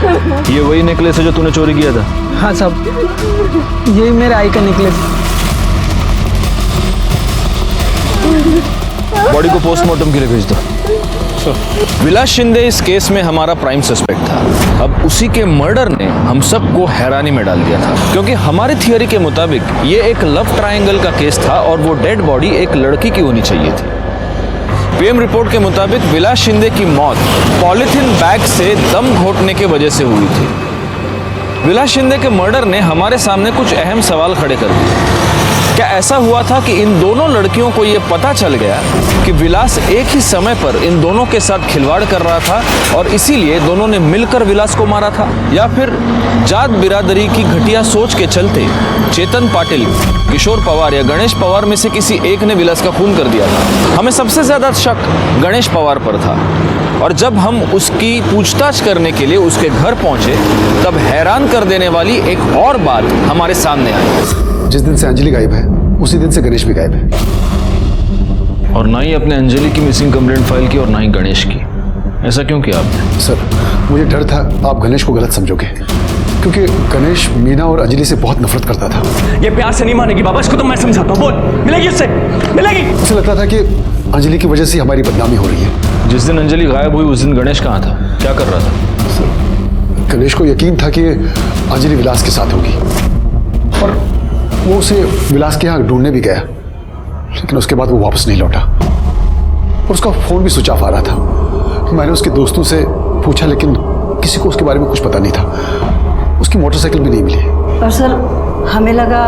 [SPEAKER 13] ये वही नेकलेस है जो तूने चोरी किया था?
[SPEAKER 16] हाँ साहब, ये मेरे आई का नेकलेस।
[SPEAKER 13] बॉडी को पोस्टमार्टम के लिए भेज दो। विलास शिंदे इस केस में हमारा प्राइम सस्पेक्ट था। अब उसी के मर्डर ने हम सबको हैरानी में डाल दिया था, क्योंकि हमारी थियरी के मुताबिक ये एक लव ट्रायंगल का केस था और वो डेड बॉडी एक लड़की की होनी चाहिए थी। पीएम रिपोर्ट के मुताबिक विलास शिंदे की मौत पॉलिथीन बैग से दम घोटने की वजह से हुई थी। विलास शिंदे के मर्डर ने हमारे सामने कुछ अहम सवाल खड़े कर दिए। क्या ऐसा हुआ था कि इन दोनों लड़कियों को यह पता चल गया कि विलास एक ही समय पर इन दोनों के साथ खिलवाड़ कर रहा था और इसीलिए दोनों ने मिलकर विलास को मारा था? या फिर जात बिरादरी की घटिया सोच के चलते चेतन पाटिल, किशोर पवार या गणेश पवार में से किसी एक ने विलास का खून कर दिया था? हमें सबसे ज्यादा शक गणेश पवार पर था और जब हम उसकी पूछताछ करने के लिए उसके घर पहुंचे तब हैरान कर देने वाली एक और बात हमारे सामने आई।
[SPEAKER 7] जिस दिन से अंजलि गायब है उसी दिन से गणेश भी गायब है।
[SPEAKER 13] और ना ही अपने अंजलि की मिसिंग कंप्लेंट फाइल की और ना ही गणेश की। ऐसा क्यों किया आपने?
[SPEAKER 7] सर, मुझे डर था आप गणेश को गलत समझोगे, क्योंकि गणेश मीना और अंजलि से बहुत नफरत करता था।
[SPEAKER 9] ये प्यार से नहीं मानेगी बाबा, इसको तो मैं समझाता हूँ। बोल, मिलेगी उससे, मिलेगी।
[SPEAKER 7] उसे लगता था कि अंजलि की वजह से हमारी बदनामी हो रही है।
[SPEAKER 13] जिस दिन अंजलि गायब हुई उस दिन गणेश कहाँ था, क्या कर रहा था?
[SPEAKER 7] सर, गणेश को यकीन था कि अंजलि विलास के साथ होगी और वो उसे विलास के यहाँ ढूंढने भी गया, लेकिन उसके बाद वो वापस नहीं लौटा और उसका फोन भी स्विच ऑफ आ रहा था। मैंने उसके दोस्तों से पूछा लेकिन किसी को उसके बारे में कुछ पता नहीं था। उसकी मोटरसाइकिल भी नहीं मिली।
[SPEAKER 14] और सर, हमें लगा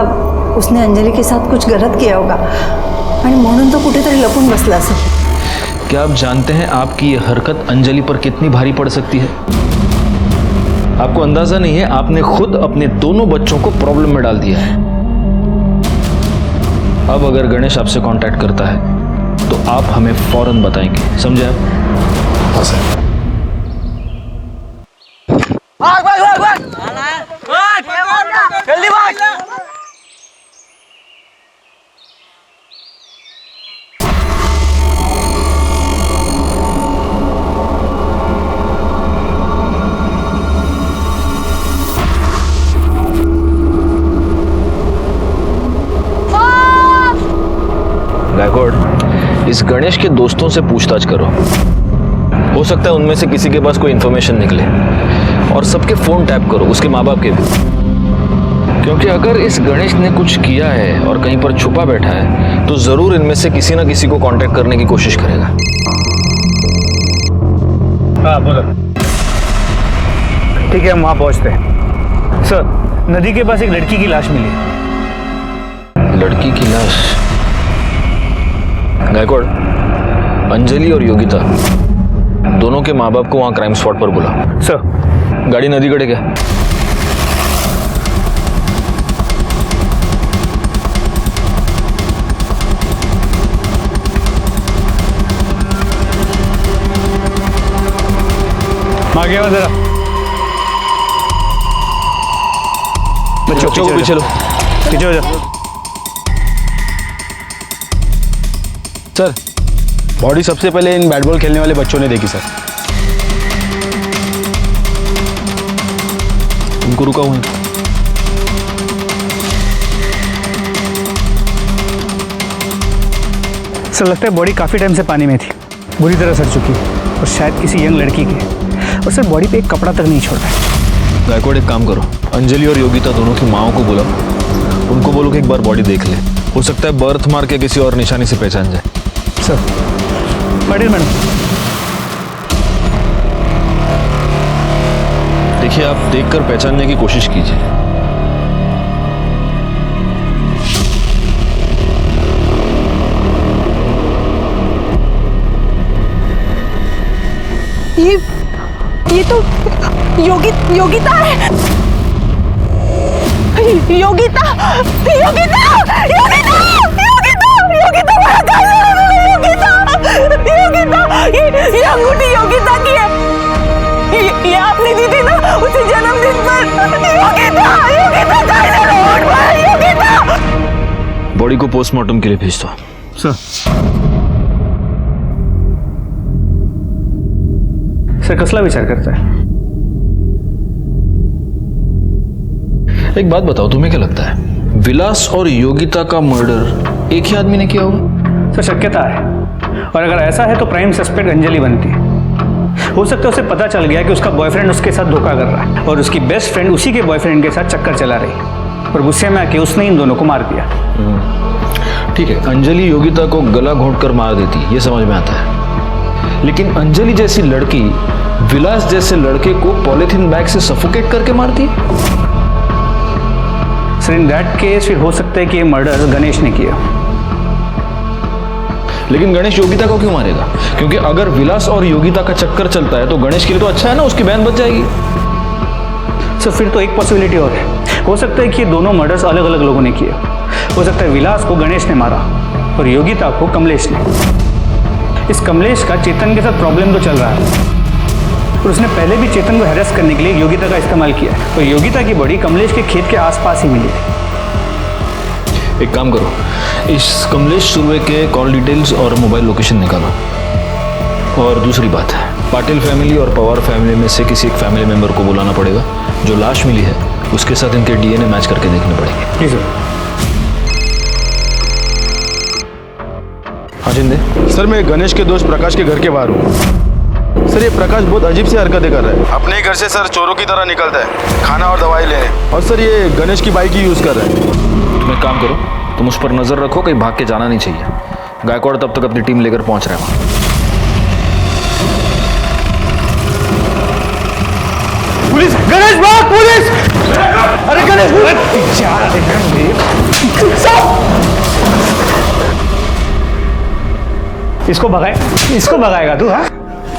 [SPEAKER 14] उसने अंजलि के साथ कुछ गलत किया होगा आणि म्हणून तो कुठेतरी लपून बसला असेल।
[SPEAKER 13] क्या आप जानते हैं आपकी ये हरकत अंजलि पर कितनी भारी पड़ सकती है? आपको अंदाजा नहीं है, आपने खुद अपने दोनों बच्चों को प्रॉब्लम में डाल दिया है। अब अगर गणेश आपसे कांटेक्ट करता है तो आप हमें फौरन बताएंगे, समझे आप?
[SPEAKER 7] हाँ सर।
[SPEAKER 20] जल्दी भाग।
[SPEAKER 13] गायकवाड़, इस गणेश के दोस्तों से पूछताछ करो। हो सकता है उनमें से किसी के पास कोई इंफॉर्मेशन निकले और सबके फोन टैप करो, उसके माँ बाप के भी, क्योंकि अगर इस गणेश ने कुछ किया है और कहीं पर छुपा बैठा है तो जरूर इनमें से किसी ना किसी को कांटेक्ट करने की कोशिश करेगा।
[SPEAKER 21] हाँ बोलो। ठीक है, हम वहां पहुंचते हैं। सर, नदी के पास एक लड़की की लाश मिली।
[SPEAKER 13] लड़की की लाश? गायकवाड़, अंजलि और योगिता दोनों के माँ बाप को वहां क्राइम स्पॉट पर बुला।
[SPEAKER 21] सर।
[SPEAKER 13] गाड़ी नदी कड़े क्या?
[SPEAKER 21] आगे आओ जरा।
[SPEAKER 13] बच्चों को पीछे लो।
[SPEAKER 21] पीछे हो जाओ।
[SPEAKER 17] सर, बॉडी सबसे पहले इन बैट बॉल खेलने वाले बच्चों ने देखी सर।
[SPEAKER 13] उनको रुका हुआ है।
[SPEAKER 21] सर, लगता है बॉडी काफी टाइम से पानी में थी, बुरी तरह सड़ चुकी है और शायद किसी यंग लड़की की। और सर, बॉडी पे एक कपड़ा तक नहीं छोड़ रहा है।
[SPEAKER 13] गायकवाड़, एक काम करो, अंजलि और योगिता दोनों की माओं को बुलाओ, उनको बोलो कि एक बार बॉडी देख ले। हो सकता है बर्थ मार्क या किसी और निशानी से पहचान जाए।
[SPEAKER 21] Sir, Patil madam.
[SPEAKER 13] देखिए, आप देखकर पहचानने की कोशिश कीजिए।
[SPEAKER 20] ये तो योगिता है। योगिता ये अंगूठी योगिता की है। ये आपने दी थी ना उसे जन्मदिन पर। योगिता।
[SPEAKER 13] बॉडी को पोस्टमार्टम के लिए भेज दो।
[SPEAKER 21] सर, कसला विचार करताय?
[SPEAKER 13] एक बात बताओ, तुम्हें क्या लगता है विलास और योगिता का मर्डर एक ही आदमी ने किया होगा?
[SPEAKER 21] सर शक्यता है, और अगर ऐसा है तो प्राइम सस्पेक्ट अंजलि बनती है। हो सकता है उसे पता चल गया कि उसका बॉयफ्रेंड उसके साथ धोखा कर रहा है और उसकी बेस्ट फ्रेंड उसी के बॉयफ्रेंड के साथ चक्कर चला रही है और गुस्से में आके उसने इन दोनों को मार दिया।
[SPEAKER 13] ठीक है, अंजलि योगिता को गला घोंटकर मार देती, ये समझ में आता है, लेकिन अंजलि जैसी लड़की विलास जैसे लड़के को पॉलिथीन बैग से सफोकेट करके मारती?
[SPEAKER 21] सर इन दैट केस फिर हो सकता है कि ये मर्डर गणेश ने किया।
[SPEAKER 13] लेकिन गणेश योगिता को क्यों मारेगा? क्योंकि अगर विलास और योगिता का चक्कर चलता है तो गणेश के लिए तो अच्छा है ना, उसकी बहन बच जाएगी।
[SPEAKER 21] सर फिर तो एक पॉसिबिलिटी और है, हो सकता है कि ये दोनों मर्डर्स अलग अलग लोगों ने किए। हो सकता है विलास को गणेश ने मारा और योगिता को कमलेश ने। इस कमलेश का चेतन के साथ प्रॉब्लम तो चल रहा है और उसने पहले भी चेतन को हैरेस करने के लिए योगिता का इस्तेमाल किया है। तो योगिता की बॉडी कमलेश के खेत के आसपास ही मिली है।
[SPEAKER 13] एक काम करो, इस कमलेश सुर्वे के कॉल डिटेल्स और मोबाइल लोकेशन निकालो। और दूसरी बात है, पाटिल फैमिली और पवार फैमिली में से किसी एक फैमिली मेंबर को बुलाना पड़ेगा। जो लाश मिली है उसके साथ इनके डीएनए मैच करके देखने पड़ेंगे।
[SPEAKER 21] जी सर।
[SPEAKER 13] हाँ जिंदे।
[SPEAKER 17] सर मैं गणेश के दोस्त प्रकाश के घर के बाहर हूँ। सर ये प्रकाश बहुत अजीब सी हरकतें कर रहा है। अपने ही घर से सर चोरों की तरह निकलता है खाना और दवाई लेने, और सर ये गणेश की बाइक ही यूज़ कर रहा है।
[SPEAKER 13] तुम एक काम करो, तुम उस पर नजर रखो, कहीं भाग के जाना नहीं चाहिए। गायकवाड़ तब तक अपनी टीम लेकर पहुंच रहे हैं।
[SPEAKER 15] पुलिस! गणेश भाग! पुलिस! अरे गणेश!
[SPEAKER 21] इसको भगाएगा तू? हाँ,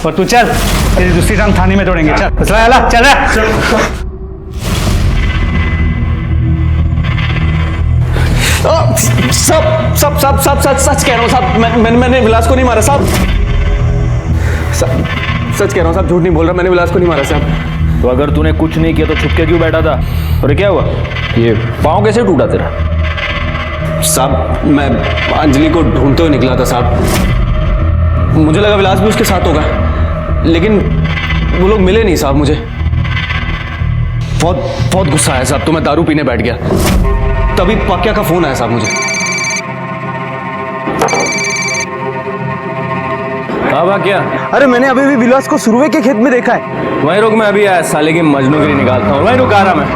[SPEAKER 21] और तू चल, तेरी दूसरी टांग थाने में तोड़ेंगे। चल चल रहा।
[SPEAKER 9] सच कह रहा हूँ साहब, मैंने विलास को नहीं मारा साहब। सच कह रहा हूँ साहब, झूठ नहीं बोल रहा, मैंने विलास को नहीं मारा साहब।
[SPEAKER 13] तो अगर तूने कुछ नहीं किया तो छुप के क्यों बैठा था? और क्या हुआ, ये पाँव कैसे टूटा तेरा?
[SPEAKER 9] साहब मैं अंजलि को ढूंढते हुए निकला था साहब, मुझे लगा विलास भी उसके साथ होगा, लेकिन वो लोग मिले नहीं साहब। मुझे बहुत गुस्सा आया साहब, तो मैं दारू पीने बैठ गया, तभी पक्या का फोन आया साहब मुझे।
[SPEAKER 13] हाँ क्या?
[SPEAKER 9] अरे मैंने अभी भी विलास को सुरवे के खेत में देखा है। वहीं रुक, मैं अभी आया, साले की मजनूगिरी निकालता हूँ। वहीं रुक, आ रहा मैं।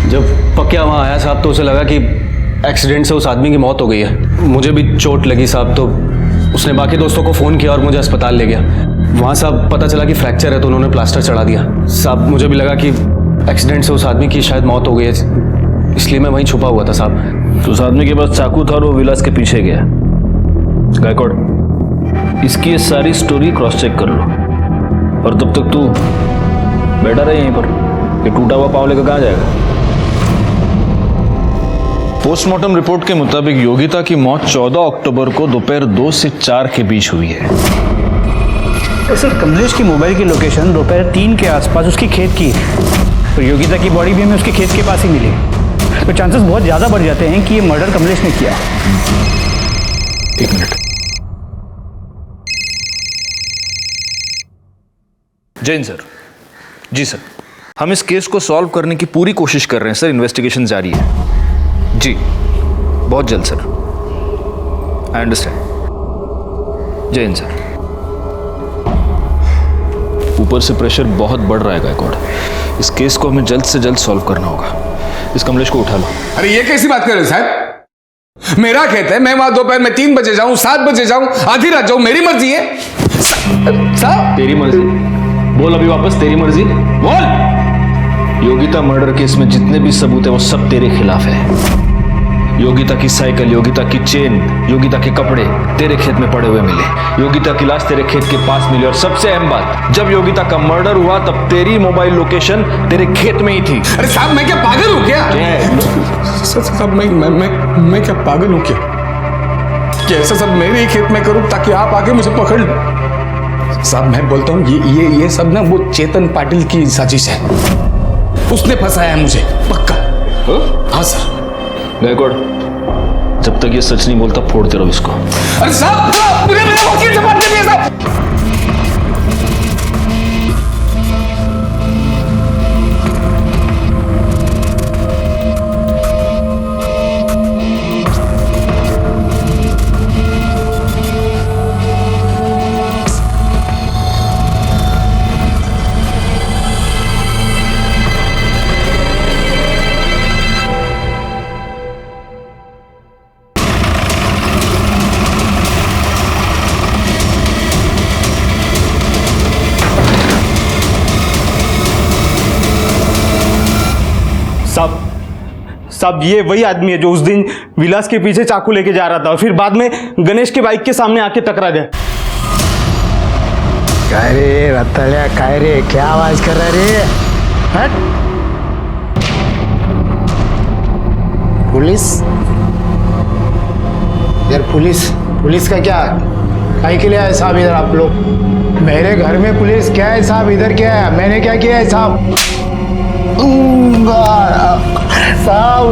[SPEAKER 9] जब पक्या वहां आया साहब तो उसे लगा कि एक्सीडेंट से उस आदमी की मौत हो गई है। मुझे भी चोट लगी साहब, तो उसने बाकी दोस्तों को फ़ोन किया और मुझे अस्पताल ले गया। वहाँ साहब पता चला कि फ्रैक्चर है, तो उन्होंने प्लास्टर चढ़ा दिया। साहब मुझे भी लगा कि एक्सीडेंट से उस आदमी की शायद मौत हो गई है, इसलिए मैं वहीं छुपा हुआ था साहब।
[SPEAKER 13] तो उस आदमी के पास चाकू था और वो विलास के पीछे गया। गायकवाड़, इसकी ये सारी स्टोरी क्रॉस चेक कर लो, और तब तक तू बैठा रहे यहीं पर। ये टूटा हुआ पाँव लेकर कहाँ जाएगा? पोस्टमार्टम रिपोर्ट के मुताबिक योगिता की मौत 14 अक्टूबर को दोपहर 2 से 4 के बीच हुई है।
[SPEAKER 21] तो सर कमलेश की मोबाइल की लोकेशन दोपहर 3 के आसपास उसकी खेत की है, तो योगिता की बॉडी भी हमें उसके खेत के पास ही मिली, तो चांसेस बहुत ज़्यादा बढ़ जाते हैं कि ये मर्डर कमलेश ने किया।
[SPEAKER 13] एक मिनट। जैन सर। जी सर, हम इस केस को सॉल्व करने की पूरी कोशिश कर रहे हैं सर, इन्वेस्टिगेशन जारी है। जी बहुत जल्द सर। I understand. जय हिंद सर। ऊपर से प्रेशर बहुत बढ़ रहा है गायकवाड़, इस केस को हमें जल्द से जल्द सॉल्व करना होगा। इस कमलेश को उठा लो।
[SPEAKER 8] अरे ये कैसी बात कर रहे हो साहब? मेरा खेत है, मैं वहां दोपहर में 3 बजे जाऊं, 7 बजे जाऊं, आधी रात जाऊं, मेरी मर्जी है साहब।
[SPEAKER 13] तेरी मर्जी? बोल अभी वापस, तेरी मर्जी बोल। योगिता मर्डर केस में जितने भी सबूत है वो सब तेरे खिलाफ है। योगिता की साइकिल, योगिता की चेन, योगिता के कपड़े तेरे खेत में पड़े हुए मिले, योगिता की लाश तेरे खेत के पास मिली, और सबसे अहम बात, जब योगिता का मर्डर हुआ तब तेरी मोबाइल लोकेशन तेरे खेत में ही थी।
[SPEAKER 8] अरे साहब मैं क्या पागल हूं क्या? साहब मैं क्या पागल हूं क्या? ऐसा सब मेरे ही खेत में करूं ताकि आप आके मुझे पकड़ लो? साहब मैं बोलता हूँ ये सब ना वो चेतन पाटिल की साजिश है। उसने फंसाया है मुझे पक्का। हाँ सर।
[SPEAKER 13] गायकवाड़, जब तक ये सच नहीं बोलता फोड़ते रहो इसको।
[SPEAKER 8] अरे साहब मुझे मेरे वकील से बात करनी है साहब।
[SPEAKER 17] साहब ये वही आदमी है जो उस दिन विलास के पीछे चाकू लेके जा रहा था और फिर बाद में गणेश के बाइक के सामने आके टकरा गया।
[SPEAKER 15] काय रे रतल्या, काय रे क्या आवाज कर रहा रे? हट। पुलिस यार, पुलिस का क्या काहे के लिए आए साहब इधर आप लोग? मेरे घर में पुलिस क्या है साहब? इधर क्या है? मैंने क्या किया है साहब? साहब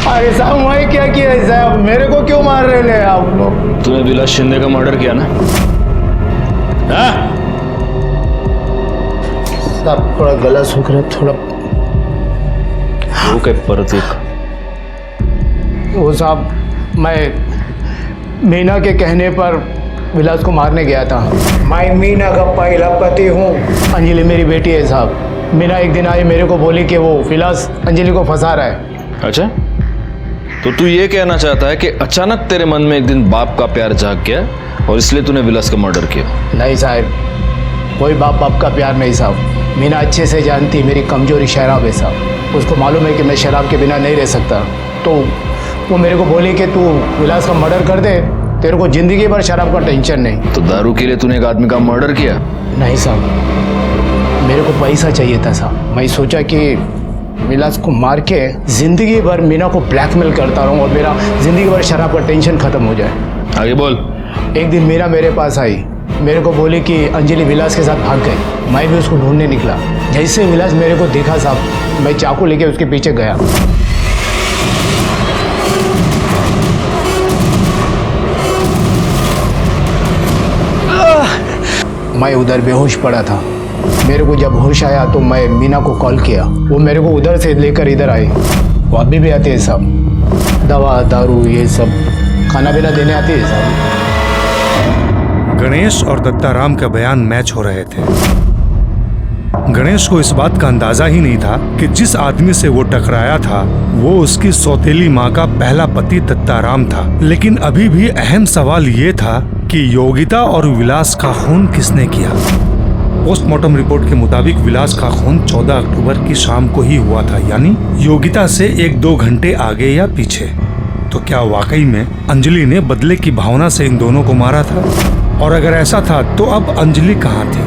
[SPEAKER 15] अरे साहब मैं क्या किया है साहब? मेरे को क्यों मार रहे हैं आप लोग?
[SPEAKER 13] तूने विलास शिंदे का मर्डर किया ना?
[SPEAKER 15] साहब थोड़ा गला सूख रहा है, थोड़ा
[SPEAKER 13] वो क्या परत एक।
[SPEAKER 15] वो साहब मैं मीना के कहने पर विलास को मारने गया था। मैं मीना का पहला पति हूँ। अंजलि मेरी बेटी है साहब। मीना एक दिन आई, मेरे को बोली कि वो विलास अंजलि को फंसा रहा है।
[SPEAKER 13] अच्छा, तो तू ये कहना चाहता है कि अचानक तेरे मन में एक दिन बाप का प्यार जाग गया और इसलिए तूने विलास का मर्डर किया? नहीं साहब, कोई बाप का प्यार नहीं साहब। मीना अच्छे से जानती मेरी कमजोरी शराब है साहब। उसको मालूम है कि मैं शराब के बिना नहीं रह सकता, तो वो मेरे को बोली कि तू विलास का मर्डर कर दे, तेरे को जिंदगी भर शराब का टेंशन नहीं। तो दारू के लिए तूने एक आदमी का मर्डर किया? नहीं साहब, मेरे को पैसा चाहिए था साहब। मैं सोचा कि विलास को मार के जिंदगी भर मीना को ब्लैकमेल करता रहूं और मेरा जिंदगी भर शराब का टेंशन खत्म हो जाए। आगे बोल। एक दिन मीना मेरे पास आई, मेरे को बोली कि अंजलि विलास के साथ भाग गई। मैं भी उसको ढूंढने निकला। जैसे विलास मेरे को देखा साहब, मैं चाकू लेके उसके पीछे गया। मैं उधर बेहोश पड़ा था। मेरे को जब होश आया तो मैं मीना को कॉल किया। वो मेरे को उधर से लेकर इधर आई। वो अभी भी आते हैं सब, दवा दारू ये सब खाना पीना देने आते हैं सब।
[SPEAKER 12] गणेश और दत्ताराम का बयान मैच हो रहे थे। गणेश को इस बात का अंदाजा ही नहीं था कि जिस आदमी से वो टकराया था वो उसकी सौतेली माँ का पहला पति दत्ताराम था। लेकिन अभी भी अहम सवाल ये था कि योगिता और विलास का खून किसने किया। पोस्टमार्टम रिपोर्ट के मुताबिक विलास का खून 14 अक्टूबर की शाम को ही हुआ था, यानी योगिता से 1-2 घंटे आगे या पीछे। तो क्या वाकई में अंजलि ने बदले की भावना से इन दोनों को मारा था? और अगर ऐसा था तो अब अंजलि कहाँ थी?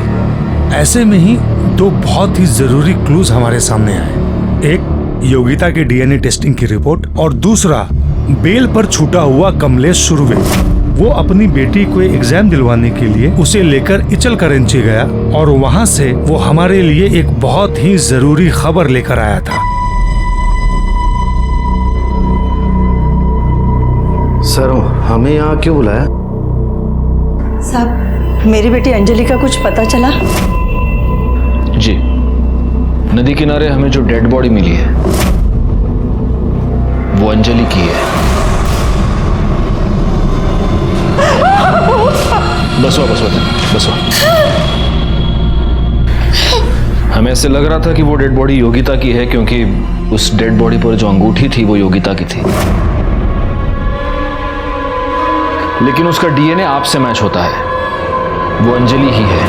[SPEAKER 12] ऐसे में ही दो बहुत ही जरूरी क्लूज हमारे सामने आए। एक योगिता के डीएनए टेस्टिंग की रिपोर्ट और दूसरा बेल पर छूटा हुआ कमलेश सुरवे। वो अपनी बेटी को एग्जाम दिलवाने के लिए उसे लेकर इचल करंची गया और वहाँ से वो हमारे लिए एक बहुत ही जरूरी खबर लेकर आया था।
[SPEAKER 15] सर हमें यहाँ क्यों बुलाया?
[SPEAKER 14] साहब मेरी बेटी अंजलि का कुछ पता चला?
[SPEAKER 13] जी, नदी किनारे हमें जो डेड बॉडी मिली है वो अंजलि की है। बसवा। हमें ऐसे लग रहा था कि वो डेड बॉडी योगिता की है क्योंकि उस डेड बॉडी पर जो अंगूठी थी वो योगिता की थी, लेकिन उसका डीएनए आपसे मैच होता है। वो अंजलि ही है।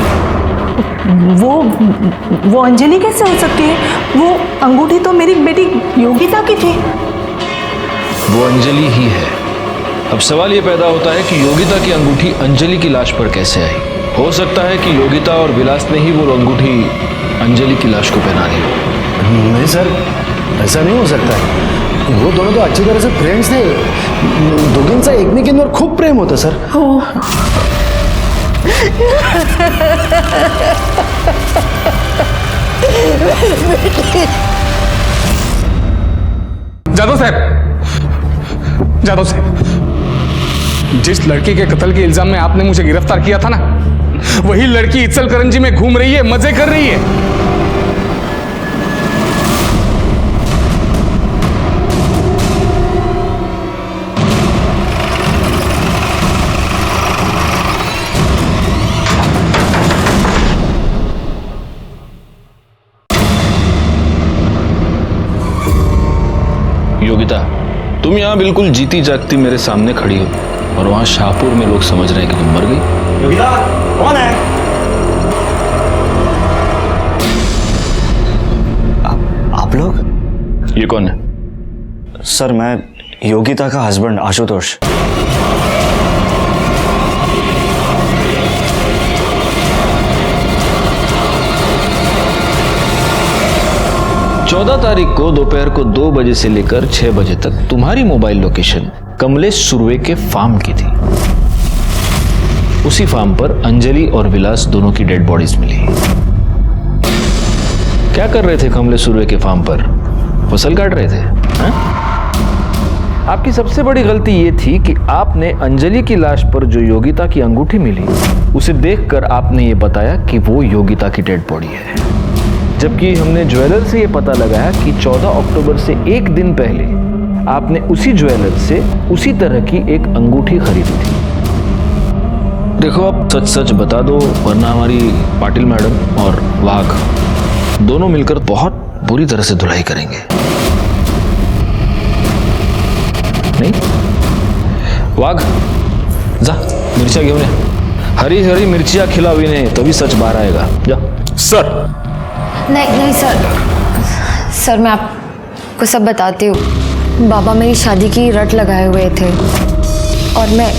[SPEAKER 20] वो अंजलि कैसे हो सकती है? वो अंगूठी तो मेरी बेटी योगिता की थी।
[SPEAKER 13] वो अंजलि ही है। अब सवाल ये पैदा होता है कि योगिता की अंगूठी अंजलि की लाश पर कैसे आई? हो सकता है कि योगिता और विलास ने ही वो अंगूठी अंजलि की लाश को पहना दी हो।
[SPEAKER 15] नहीं सर, ऐसा नहीं हो सकता है। वो दोनों तो अच्छी तरह से फ्रेंड्स थे। दोघींचा एकमेकींवर खूप प्रेम होतं सर।
[SPEAKER 8] जादव साहब, जादव साहब, जिस लड़की के कत्ल के इल्जाम में आपने मुझे गिरफ्तार किया था ना, वही लड़की इचलकरंजी में घूम रही है, मजे कर रही है।
[SPEAKER 13] योगिता, तुम यहाँ बिल्कुल जीती जागती मेरे सामने खड़ी हो और वहां शाहपुर में लोग समझ रहे हैं कि तुम मर गई।
[SPEAKER 15] योगिता कौन है?
[SPEAKER 2] आप लोग?
[SPEAKER 13] ये कौन है?
[SPEAKER 2] सर, मैं योगिता का हस्बैंड आशुतोष।
[SPEAKER 13] 14 तारीख को दोपहर को 2 बजे से लेकर 6 बजे तक तुम्हारी मोबाइल लोकेशन कमलेश सुरवे के फार्म की थी। उसी फार्म पर अंजलि और विलास दोनों की डेड बॉडीज मिली। क्या कर रहे थे कमलेश सुरवे के फार्म पर? फसल काट रहे थे? हा? आपकी सबसे बड़ी गलती यह थी कि आपने अंजलि की लाश पर जो योगिता की अंगूठी मिली उसे देखकर आपने ये बताया कि वो योगिता की डेड बॉडी है, जबकि हमने ज्वेलर से ये पता लगाया कि 14 अक्टूबर से एक दिन पहले आपने उसी ज्वेलर से उसी तरह की एक अंगूठी खरीदी थी। देखो, आप सच सच बता दो, वरना हमारी पाटिल मैडम और वाघ दोनों मिलकर बहुत बुरी तरह से धुलाई करेंगे। नहीं? वाघ, जा मिर्चियां घेऊन या। हरी हरी मिर्चियां खिलाओ इन्हें, तभी सच बाहर आएगा। जा।
[SPEAKER 8] सर।
[SPEAKER 1] नहीं सर, मैं आपको सब बताती हूँ। बाबा मेरी शादी की रट लगाए हुए थे और मैं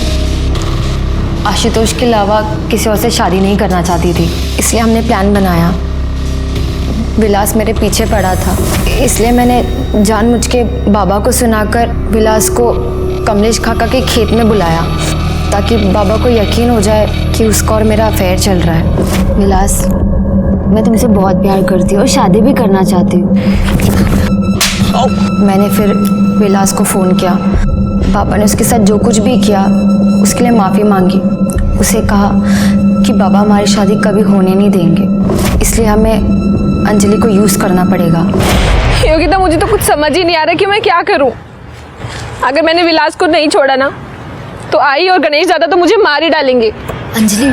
[SPEAKER 1] आशुतोष के अलावा किसी और से शादी नहीं करना चाहती थी, इसलिए हमने प्लान बनाया। विलास मेरे पीछे पड़ा था, इसलिए मैंने जानबूझ के बाबा को सुनाकर विलास को कमलेश काका के खेत में बुलाया ताकि बाबा को यकीन हो जाए कि उसका और मेरा अफेयर चल रहा है। विलास, मैं तुमसे बहुत प्यार करती हूँ और शादी भी करना चाहती हूँ। मैंने फिर विलास को फ़ोन किया। बाबा ने उसके साथ जो कुछ भी किया उसके लिए माफ़ी मांगी। उसे कहा कि बाबा हमारी शादी कभी होने नहीं देंगे, इसलिए हमें अंजलि को यूज़ करना पड़ेगा।
[SPEAKER 3] योगिता, मुझे तो कुछ समझ ही नहीं आ रहा कि मैं क्या करूं। अगर मैंने विलास को नहीं छोड़ा ना तो आई और गणेश दादा तो मुझे मार ही डालेंगे।
[SPEAKER 1] अंजलि,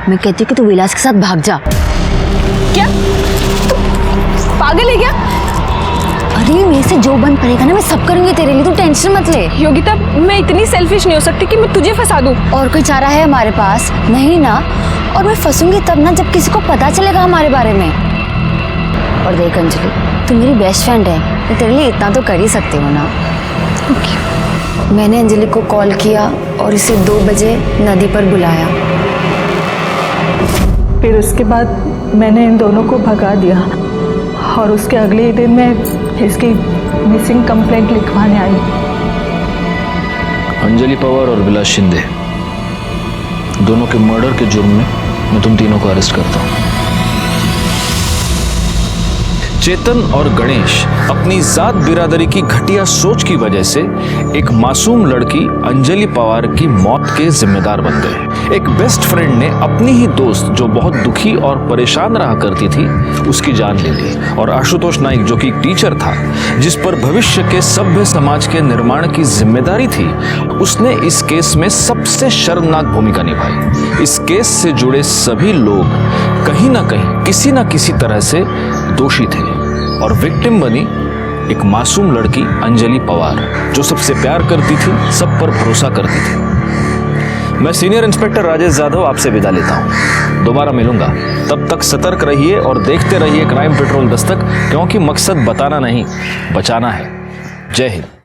[SPEAKER 1] मैं कहती हूँ कि तू विलास के साथ भाग जा।
[SPEAKER 3] क्या तू पागल है क्या?
[SPEAKER 1] अरे मेरे से जो बन पड़ेगा ना मैं सब करूंगी तेरे लिए, तू टेंशन मत ले।
[SPEAKER 3] योगिता, मैं इतनी सेल्फिश नहीं हो सकती कि मैं तुझे फंसा दूं।
[SPEAKER 1] और कोई चारा है हमारे पास? नहीं ना। और मैं फंसूंगी तब ना जब किसी को पता चलेगा हमारे बारे में। और देख अंजलि, तू मेरी बेस्ट फ्रेंड है, मैं तेरे लिए इतना तो कर ही सकती हूँ ना। मैंने अंजलि को कॉल किया और इसे 2 बजे नदी पर बुलाया।
[SPEAKER 14] फिर उसके बाद मैंने इन दोनों को भगा दिया और उसके अगले ही दिन मैं इसकी मिसिंग कंप्लेंट लिखवाने आई।
[SPEAKER 13] अंजलि पवार और विलास शिंदे दोनों के मर्डर के जुर्म में मैं तुम तीनों को अरेस्ट करता हूं। चेतन और गणेश अपनी जात बिरादरी की घटिया सोच की वजह से एक मासूम लड़की अंजलि पवार की मौत के जिम्मेदार बन गए। एक बेस्ट फ्रेंड ने अपनी ही दोस्त जो बहुत दुखी और परेशान रहा करती थी उसकी जान ले ली, और आशुतोष नाइक जो कि एक टीचर था जिस पर भविष्य के सभ्य समाज के निर्माण की जिम्मेदारी थी, उसने इस केस में सबसे शर्मनाक भूमिका निभाई। इस केस से जुड़े सभी लोग कहीं ना कहीं किसी न किसी तरह से दोषी थे और विक्टिम बनी एक मासूम लड़की अंजलि पवार जो सबसे प्यार करती थी, सब पर भरोसा करती थी। मैं सीनियर इंस्पेक्टर राजेश जाधव आपसे विदा लेता हूं। दोबारा मिलूंगा, तब तक सतर्क रहिए और देखते रहिए क्राइम पेट्रोल दस्तक, क्योंकि मकसद बताना नहीं बचाना है। जय हिंद।